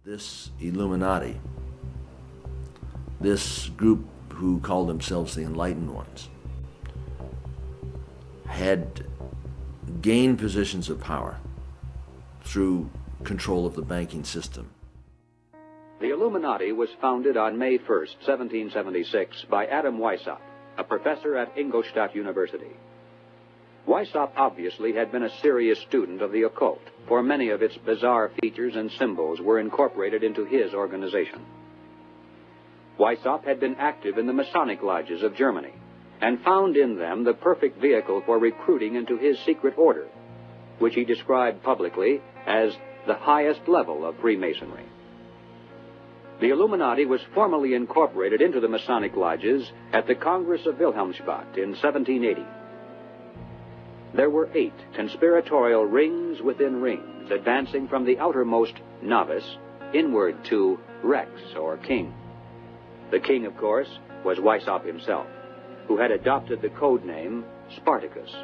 This Illuminati, this group who called themselves the Enlightened Ones, had gained positions of power through control of the banking system. The Illuminati was founded on May 1st, 1776, by Adam Weishaupt, a professor at Ingolstadt University. Weishaupt obviously had been a serious student of the occult, for many of its bizarre features and symbols were incorporated into his organization. Weishaupt had been active in the Masonic lodges of Germany, and found in them the perfect vehicle for recruiting into his secret order, which he described publicly as the highest level of Freemasonry. The Illuminati was formally incorporated into the Masonic lodges at the Congress of Wilhelmsbad in 1780. There were 8 conspiratorial rings within rings, advancing from the outermost novice inward to Rex, or king. The king, of course, was Weishaupt himself, who had adopted the code name Spartacus.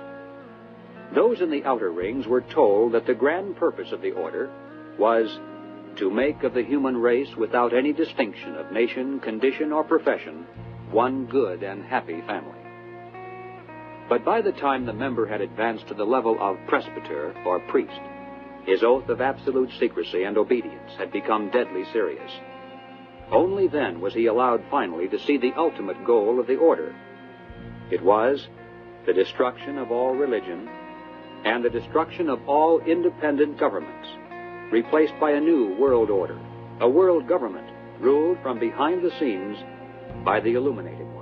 Those in the outer rings were told that the grand purpose of the order was to make of the human race, without any distinction of nation, condition, or profession, one good and happy family. But by the time the member had advanced to the level of presbyter, or priest, his oath of absolute secrecy and obedience had become deadly serious. Only then was he allowed finally to see the ultimate goal of the order. It was the destruction of all religion and the destruction of all independent governments, replaced by a new world order, a world government ruled from behind the scenes by the illuminated ones.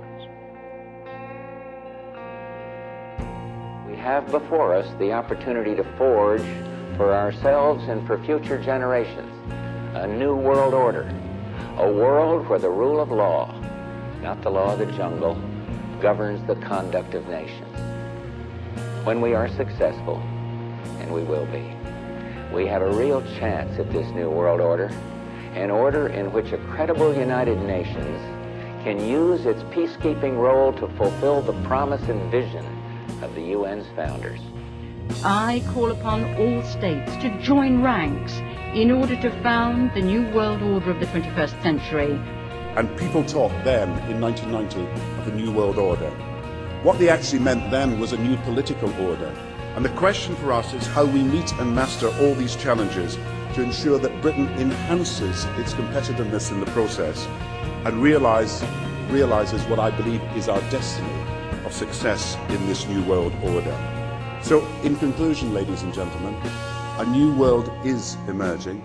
We have before us the opportunity to forge for ourselves and for future generations a new world order, a world where the rule of law, not the law of the jungle, governs the conduct of nations. When we are successful, and we will be, we have a real chance at this new world order, an order in which a credible United Nations can use its peacekeeping role to fulfill the promise and vision of the UN's founders. I call upon all states to join ranks in order to found the new world order of the 21st century. And people talked then, in 1990, of a new world order. What they actually meant then was a new political order. And the question for us is how we meet and master all these challenges to ensure that Britain enhances its competitiveness in the process and realizes what I believe is our destiny of success in this new world order. So, in conclusion, ladies and gentlemen, a new world is emerging.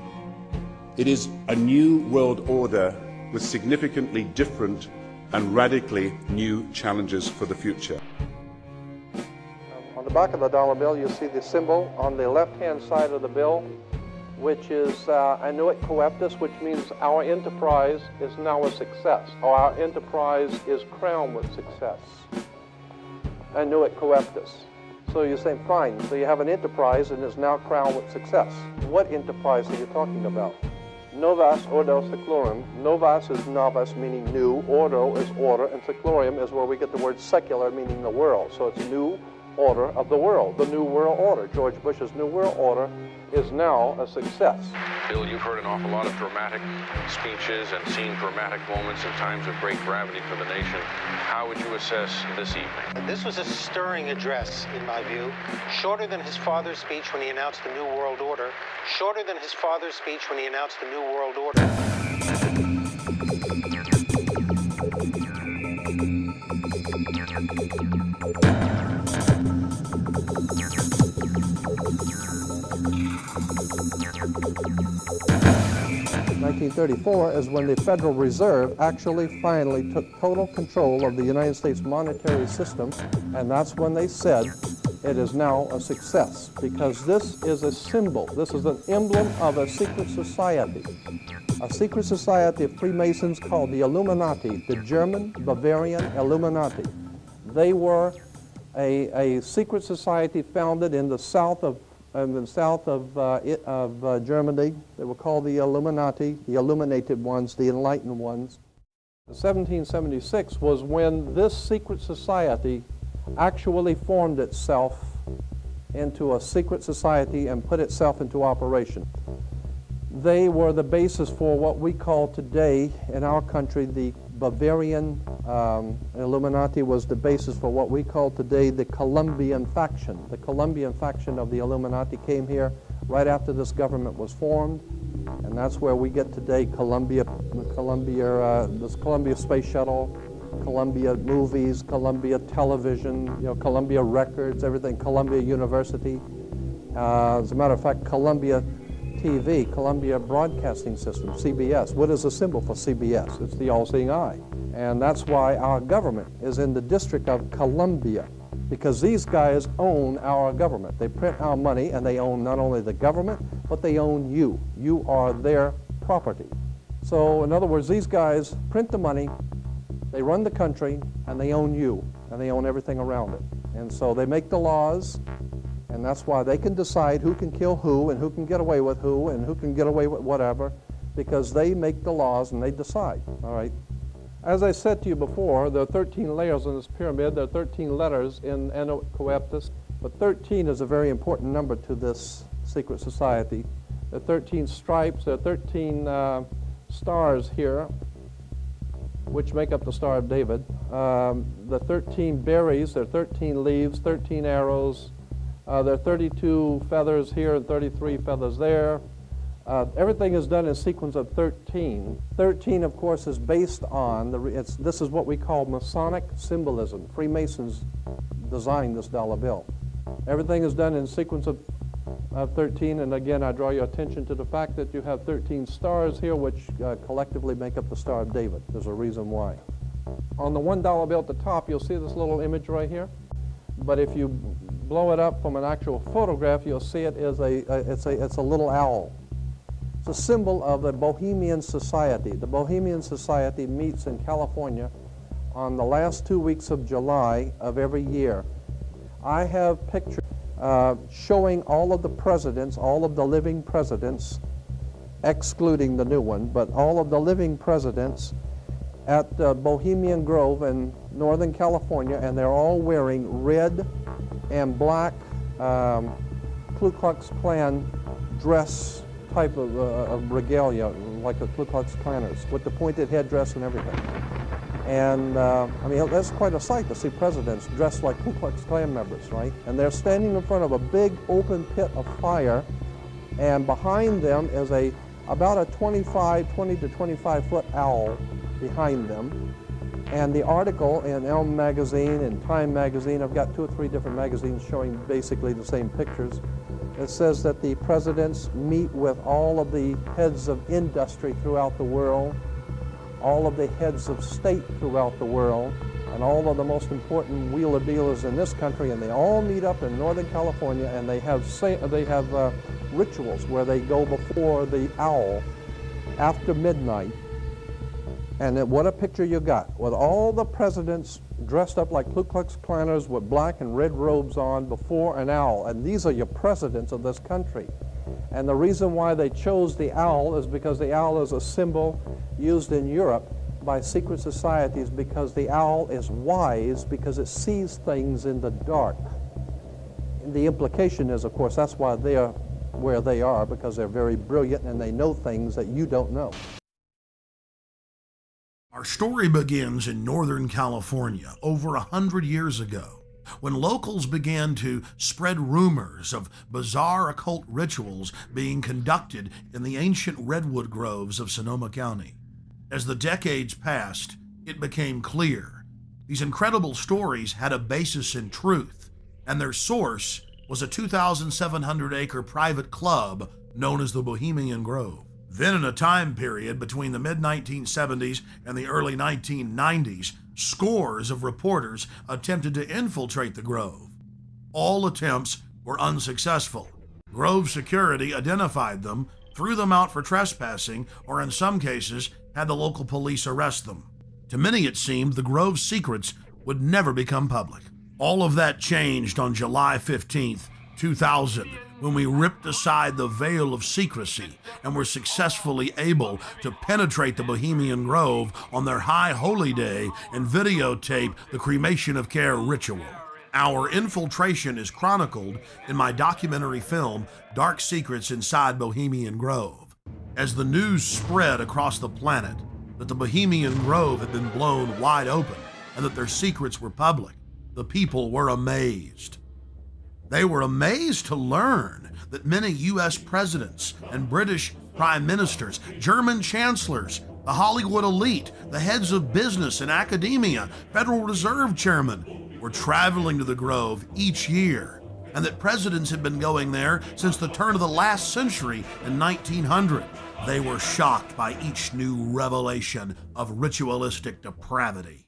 It is a new world order with significantly different and radically new challenges for the future. On the back of the dollar bill, you see the symbol on the left-hand side of the bill, which is annuit coeptus, which means our enterprise is now a success, or our enterprise is crowned with success. Annuit coeptus. So you're saying, fine, so you have an enterprise and is now crowned with success. What enterprise are you talking about? Novas ordo seclorum. Novas is novice, meaning new. Ordo is order, and seclorum is where we get the word secular, meaning the world. So it's new order of the world, the new world order. George Bush's new world order is now a success. Bill, you've heard an awful lot of dramatic speeches and seen dramatic moments in times of great gravity for the nation. How would you assess this evening? This was a stirring address, in my view, shorter than his father's speech when he announced the New World Order, shorter than his father's speech when he announced the New World Order. 1934 is when the Federal Reserve actually finally took total control of the United States monetary system, and that's when they said it is now a success, because this is a symbol, this is an emblem of a secret society of Freemasons called the Illuminati, the German Bavarian Illuminati. They were a secret society founded in the south of Germany. They were called the Illuminati, the illuminated ones, the enlightened ones. 1776 was when this secret society actually formed itself into a secret society and put itself into operation. They were the basis for what we call today in our country the Bavarian Illuminati was the basis for what we call today the Colombian faction. The Colombian faction of the Illuminati came here right after this government was formed, and that's where we get today this Columbia Space Shuttle, Columbia Movies, Columbia Television, Columbia Records, everything, Columbia University. As a matter of fact, Columbia TV, Columbia Broadcasting System, CBS. What is the symbol for CBS? It's the all-seeing eye. And that's why our government is in the District of Columbia, because these guys own our government. They print our money, and they own not only the government, but they own you. You are their property. So, in other words, these guys print the money, they run the country, and they own you, and they own everything around it. And so they make the laws, and that's why they can decide who can kill who and who can get away with who and who can get away with whatever, because they make the laws and they decide, all right? As I said to you before, there are 13 layers in this pyramid. There are 13 letters in Eno Coeptus, but 13 is a very important number to this secret society. There are 13 stripes, there are 13 stars here, which make up the Star of David. The 13 berries, there are 13 leaves, 13 arrows. There are 32 feathers here and 33 feathers there. Everything is done in sequence of 13. 13, of course, is based on, this is what we call Masonic symbolism. Freemasons designed this dollar bill. Everything is done in sequence of 13, and again, I draw your attention to the fact that you have 13 stars here, which collectively make up the Star of David. There's a reason why. On the $1 bill at the top, you'll see this little image right here. But if you blow it up from an actual photograph, you'll see it is it's a little owl. It's a symbol of the Bohemian Society. The Bohemian Society meets in California on the last 2 weeks of July of every year. I have pictures showing all of the presidents, all of the living presidents, excluding the new one, but all of the living presidents at Bohemian Grove in Northern California, and they're all wearing red and black Ku Klux Klan dress type of regalia, like the Ku Klux Klanners, with the pointed headdress and everything. And I mean, that's quite a sight to see presidents dressed like Ku Klux Klan members, right? And they're standing in front of a big open pit of fire, and behind them is about a 20 to 25 foot owl behind them. And the article in Elm magazine and Time magazine, I've got 2 or 3 different magazines showing basically the same pictures. It says that the presidents meet with all of the heads of industry throughout the world, all of the heads of state throughout the world, and all of the most important wheeler dealers in this country, and they all meet up in Northern California, and they have rituals where they go before the owl after midnight. And what a picture you got, with all the presidents dressed up like Ku Klux Klanners with black and red robes on before an owl. And these are your presidents of this country. And the reason why they chose the owl is because the owl is a symbol used in Europe by secret societies, because the owl is wise, because it sees things in the dark. And the implication is, of course, that's why they're where they are, because they're very brilliant and they know things that you don't know. Our story begins in Northern California over 100 years ago, when locals began to spread rumors of bizarre occult rituals being conducted in the ancient redwood groves of Sonoma County. As the decades passed, it became clear these incredible stories had a basis in truth, and their source was a 2,700-acre private club known as the Bohemian Grove. Then, in a time period between the mid-1970s and the early 1990s, scores of reporters attempted to infiltrate the Grove. All attempts were unsuccessful. Grove security identified them, threw them out for trespassing, or in some cases, had the local police arrest them. To many, it seemed the Grove's secrets would never become public. All of that changed on July 15th, 2000, when we ripped aside the veil of secrecy and were successfully able to penetrate the Bohemian Grove on their high holy day and videotape the cremation of care ritual. Our infiltration is chronicled in my documentary film, Dark Secrets Inside Bohemian Grove. As the news spread across the planet that the Bohemian Grove had been blown wide open and that their secrets were public, the people were amazed. They were amazed to learn that many U.S. presidents and British prime ministers, German chancellors, the Hollywood elite, the heads of business and academia, Federal Reserve chairmen were traveling to the Grove each year, and that presidents had been going there since the turn of the last century in 1900. They were shocked by each new revelation of ritualistic depravity.